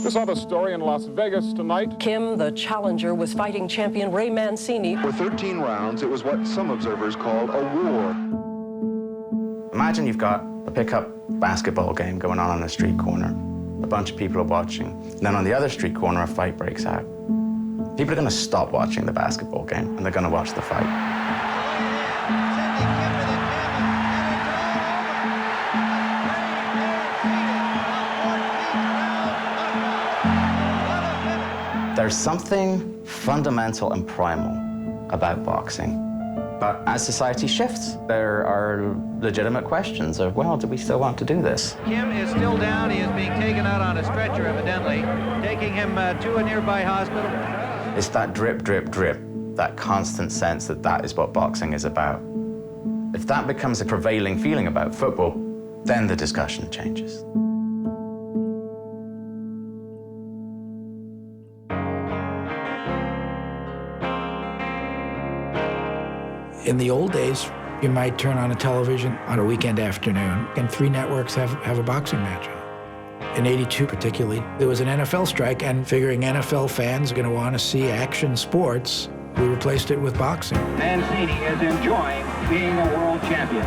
This other story in Las Vegas tonight. Kim, the challenger, was fighting champion Ray Mancini. For 13 rounds, it was what some observers called a war. Imagine you've got a pickup basketball game going on a street corner. A bunch of people are watching. And then on the other street corner, a fight breaks out. People are going to stop watching the basketball game, and they're going to watch the fight. There's something fundamental and primal about boxing. But as society shifts, there are legitimate questions of, well, do we still want to do this? Kim is still down. He is being taken out on a stretcher, evidently, taking him to a nearby hospital. It's that drip, drip, drip, that constant sense that that is what boxing is about. If that becomes a prevailing feeling about football, then the discussion changes. In the old days, you might turn on a television on a weekend afternoon, and 3 networks have a boxing match on. In '82 particularly, there was an NFL strike, and figuring NFL fans are going to want to see action sports, we replaced it with boxing. Mancini is enjoying being a world champion.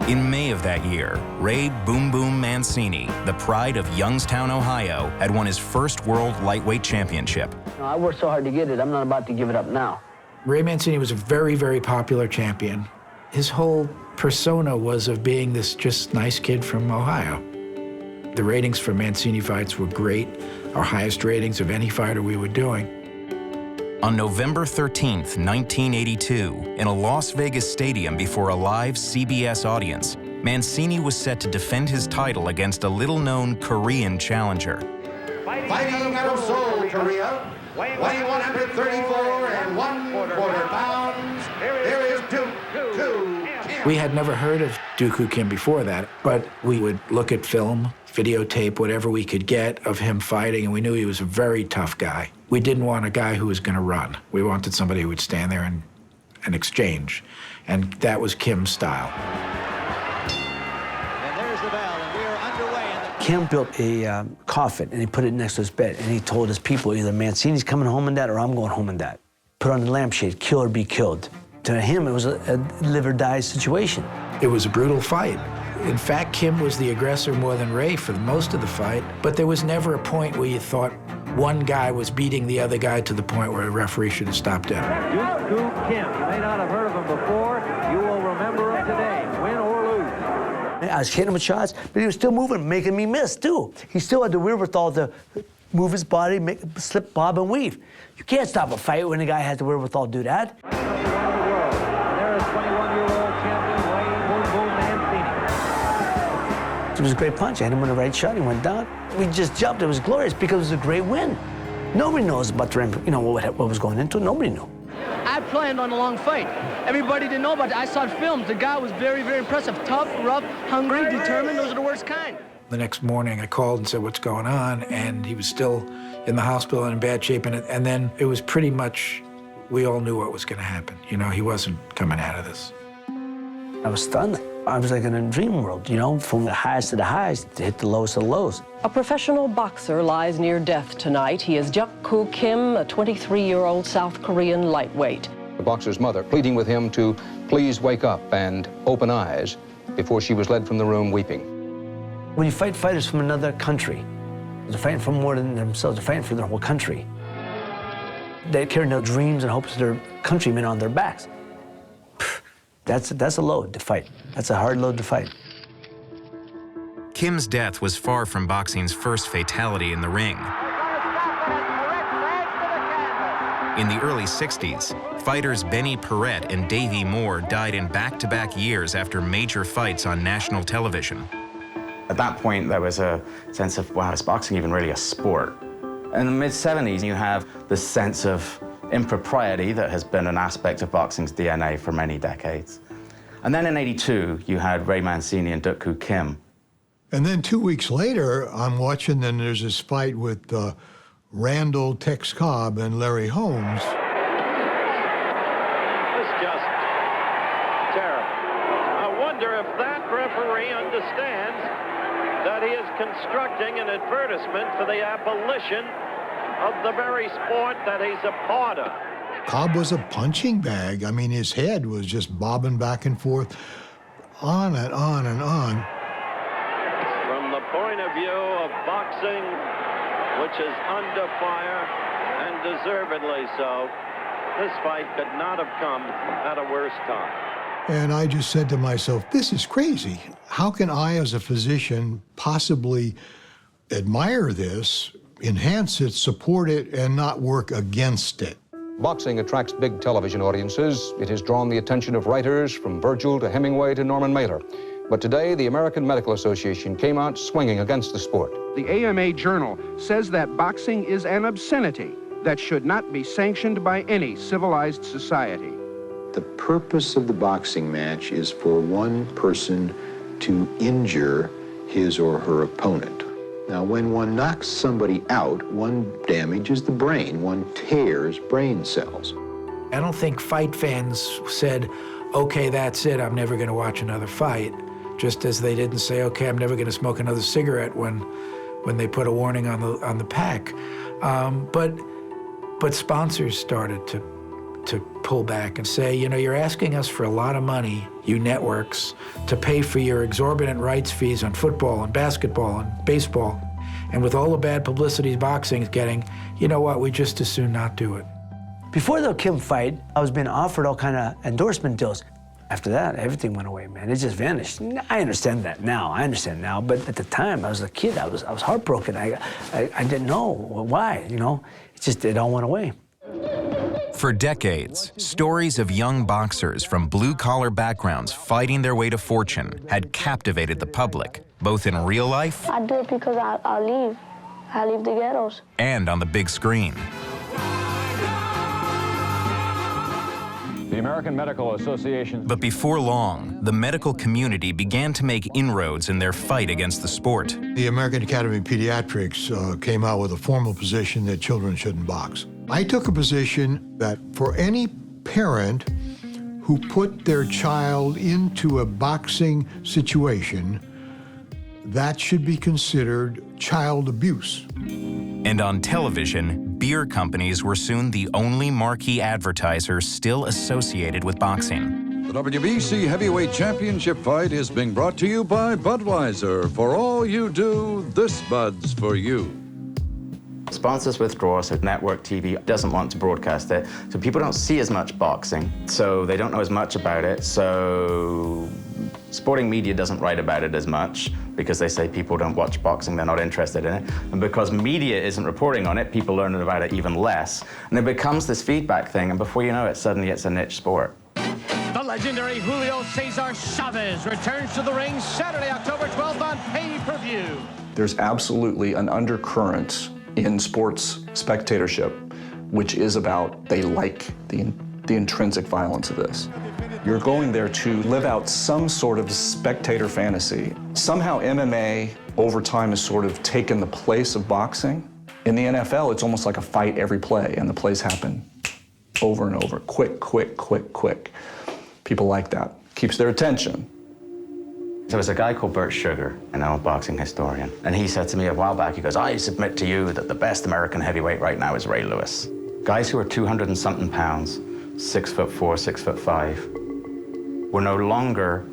In May of that year, Ray Boom Boom Mancini, the pride of Youngstown, Ohio, had won his first World Lightweight Championship. I worked so hard to get it, I'm not about to give it up now. Ray Mancini was a very, very popular champion. His whole persona was of being this just nice kid from Ohio. The ratings for Mancini fights were great, our highest ratings of any fighter we were doing. On November 13th, 1982, in a Las Vegas stadium before a live CBS audience, Mancini was set to defend his title against a little-known Korean challenger. Fighting out of Seoul, Korea, weighing 134 and 1/4 pounds, here is duk-koo Kim. We had never heard of duk-koo Kim before that, but we would look at film, videotape, whatever we could get of him fighting, and we knew he was a very tough guy. We didn't want a guy who was going to run. We wanted somebody who would stand there and exchange, and that was Kim's style. Kim built a coffin, and he put it next to his bed, and he told his people, either Mancini's coming home in that or I'm going home in that. Put on the lampshade, kill or be killed. To him, it was a live or die situation. It was a brutal fight. In fact, Kim was the aggressor more than Ray for most of the fight, but there was never a point where you thought one guy was beating the other guy to the point where a referee should have stopped it. Duk-koo Kim. You may not have heard of him before. You will remember him today, win or lose. I was hitting him with shots, but he was still moving, making me miss, too. He still had the wherewithal to move his body, slip, bob, and weave. You can't stop a fight when a guy has the wherewithal to do that. There is 21-year-old champion Ray Boom Boom Mancini. It was a great punch. I hit him with the right shot. He went down. We just jumped. It was glorious because it was a great win. Nobody knows about the, what was going into it. Nobody knew. I planned on a long fight. Everybody didn't know about it. I saw films. The guy was very, very impressive. Tough, rough, hungry, determined. Those are the worst kind. The next morning, I called and said, what's going on? And he was still in the hospital and in bad shape. And then it was pretty much, we all knew what was going to happen. You know, he wasn't coming out of this. I was stunned. I was like in a dream world, from the highest to the highest to hit the lowest of the lows. A professional boxer lies near death tonight. He is duk-koo Kim, a 23-year-old South Korean lightweight. The boxer's mother pleading with him to please wake up and open eyes before she was led from the room weeping. When you fight fighters from another country, they're fighting for more than themselves. They're fighting for their whole country. They carry their dreams and hopes of their countrymen on their backs. That's a load to fight. That's a hard load to fight. Kim's death was far from boxing's first fatality in the ring. In the early 60s, fighters Benny Perrette and Davey Moore died in back-to-back years after major fights on national television. At that point, there was a sense of, wow, is boxing even really a sport? In the mid-70s, you have this sense of impropriety that has been an aspect of boxing's DNA for many decades. And then in '82, you had Ray Mancini and duk-koo Kim. And then 2 weeks later, I'm watching, and there's this fight with Randall Tex Cobb and Larry Holmes. It's just terrible. I wonder if that referee understands But he is constructing an advertisement for the abolition of the very sport that he's a part of. Cobb was a punching bag. I mean, his head was just bobbing back and forth, on and on and on. From the point of view of boxing, which is under fire, and deservedly so, this fight could not have come at a worse time. And I just said to myself, this is crazy. How can I, as a physician, possibly admire this, enhance it, support it, and not work against it? Boxing attracts big television audiences. It has drawn the attention of writers from Virgil to Hemingway to Norman Mailer. But today, the American Medical Association came out swinging against the sport. The AMA Journal says that boxing is an obscenity that should not be sanctioned by any civilized society. The purpose of the boxing match is for one person to injure his or her opponent. Now, when one knocks somebody out, one damages the brain, one tears brain cells. I don't think fight fans said, okay, that's it, I'm never gonna watch another fight. Just as they didn't say, okay, I'm never gonna smoke another cigarette when they put a warning on the pack. But sponsors started to pull back and say, you know, you're asking us for a lot of money, you networks, to pay for your exorbitant rights fees on football and basketball and baseball. And with all the bad publicity boxing is getting, you know what, we just as soon not do it. Before the Kim fight, I was being offered all kind of endorsement deals. After that, everything went away, man. It just vanished. I understand that now. But at the time, I was a kid. I was heartbroken. I didn't know why, you know. It all went away. For decades, stories of young boxers from blue-collar backgrounds fighting their way to fortune had captivated the public, both in real life I do it because I leave. I leave the ghettos. And on the big screen. The American Medical Association. But before long, the medical community began to make inroads in their fight against the sport. The American Academy of Pediatrics came out with a formal position that children shouldn't box. I took a position that for any parent who put their child into a boxing situation, that should be considered child abuse. And on television, beer companies were soon the only marquee advertisers still associated with boxing. The WBC Heavyweight Championship fight is being brought to you by Budweiser. For all you do, this Bud's for you. Sponsors withdraw, so network TV doesn't want to broadcast it. So people don't see as much boxing, so they don't know as much about it. So sporting media doesn't write about it as much because they say people don't watch boxing, they're not interested in it. And because media isn't reporting on it, people learn about it even less. And it becomes this feedback thing, and before you know it, suddenly it's a niche sport. The legendary Julio Cesar Chavez returns to the ring Saturday, October 12th on pay-per-view. There's absolutely an undercurrent in sports spectatorship, which is about they like the intrinsic violence of this. You're going there to live out some sort of spectator fantasy. Somehow MMA over time has sort of taken the place of boxing. In the NFL, it's almost like a fight every play, and the plays happen over and over. Quick, quick, quick, quick. People like that. Keeps their attention. There was a guy called Bert Sugar, an old boxing historian, and he said to me a while back, he goes, I submit to you that the best American heavyweight right now is Ray Lewis. Guys who are 200 and something pounds, 6'4", 6'5", were no longer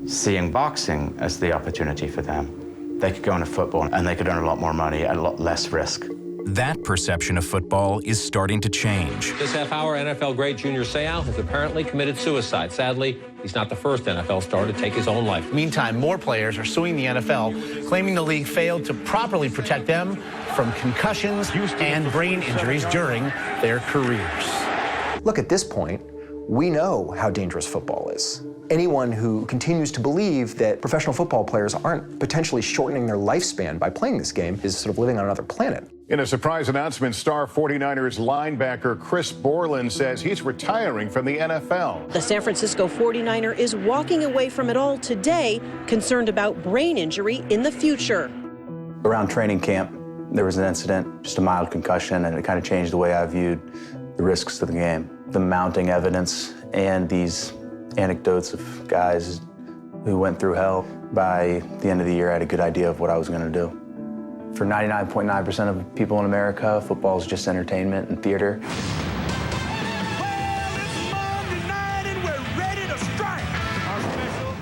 seeing boxing as the opportunity for them. They could go into football and they could earn a lot more money at a lot less risk. That perception of football is starting to change. This half-hour NFL great Junior Seau has apparently committed suicide. Sadly, he's not the first NFL star to take his own life. Meantime, more players are suing the NFL, claiming the league failed to properly protect them from concussions and brain injuries during their careers. Look, at this point, we know how dangerous football is. Anyone who continues to believe that professional football players aren't potentially shortening their lifespan by playing this game is sort of living on another planet. In a surprise announcement, star 49ers linebacker Chris Borland says he's retiring from the NFL. The San Francisco 49er is walking away from it all today, concerned about brain injury in the future. Around training camp, there was an incident, just a mild concussion, and it kind of changed the way I viewed the risks of the game. The mounting evidence and these anecdotes of guys who went through hell. By the end of the year, I had a good idea of what I was going to do. For 99.9% of people in America, football is just entertainment and theater.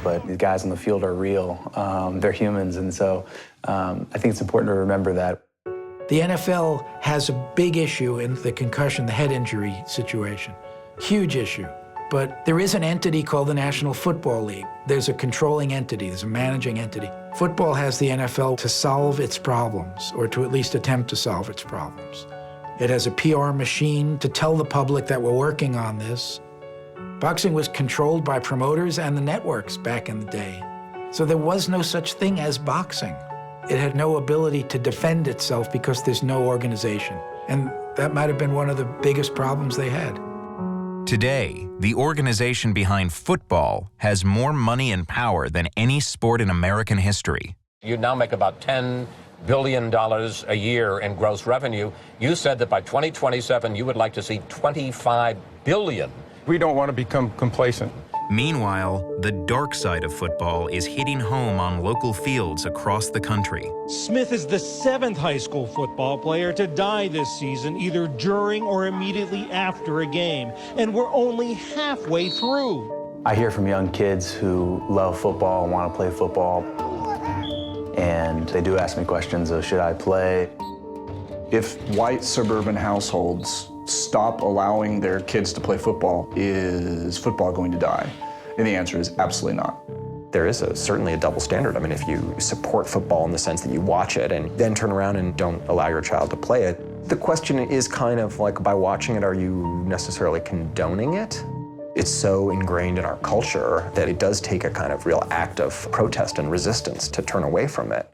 But the guys on the field are real. They're humans, and so I think it's important to remember that. The NFL has a big issue in the concussion, the head injury situation. Huge issue. But there is an entity called the National Football League. There's a controlling entity, there's a managing entity. Football has the NFL to solve its problems, or to at least attempt to solve its problems. It has a PR machine to tell the public that we're working on this. Boxing was controlled by promoters and the networks back in the day. So there was no such thing as boxing. It had no ability to defend itself because there's no organization. And that might have been one of the biggest problems they had. Today, the organization behind football has more money and power than any sport in American history. You now make about $10 billion a year in gross revenue. You said that by 2027, you would like to see $25 billion. We don't want to become complacent. Meanwhile, the dark side of football is hitting home on local fields across the country. Smith is the 7th high school football player to die this season, either during or immediately after a game. And we're only halfway through. I hear from young kids who love football and want to play football. And they do ask me questions of, should I play? If white suburban households stop allowing their kids to play football, is football going to die? And the answer is absolutely not. There is certainly a double standard. I mean, if you support football in the sense that you watch it and then turn around and don't allow your child to play it, the question is kind of like, by watching it, are you necessarily condoning it? It's so ingrained in our culture that it does take a kind of real act of protest and resistance to turn away from it.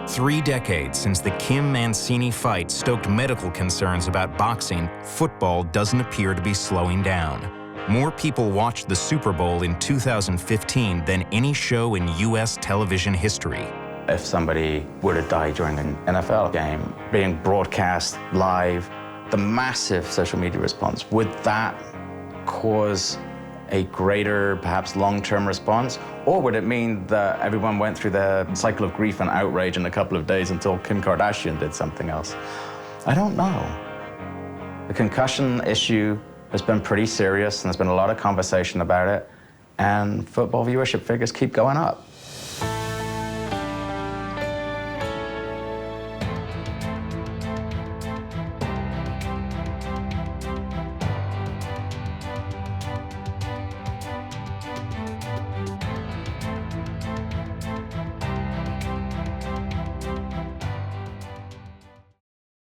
3 decades since the Kim-Mancini fight stoked medical concerns about boxing, football doesn't appear to be slowing down. More people watched the Super Bowl in 2015 than any show in U.S. television history. If somebody were to die during an NFL game, being broadcast live, the massive social media response, would that cause a greater, perhaps long-term response? Or would it mean that everyone went through the cycle of grief and outrage in a couple of days until Kim Kardashian did something else? I don't know. The concussion issue has been pretty serious, and there's been a lot of conversation about it, and football viewership figures keep going up.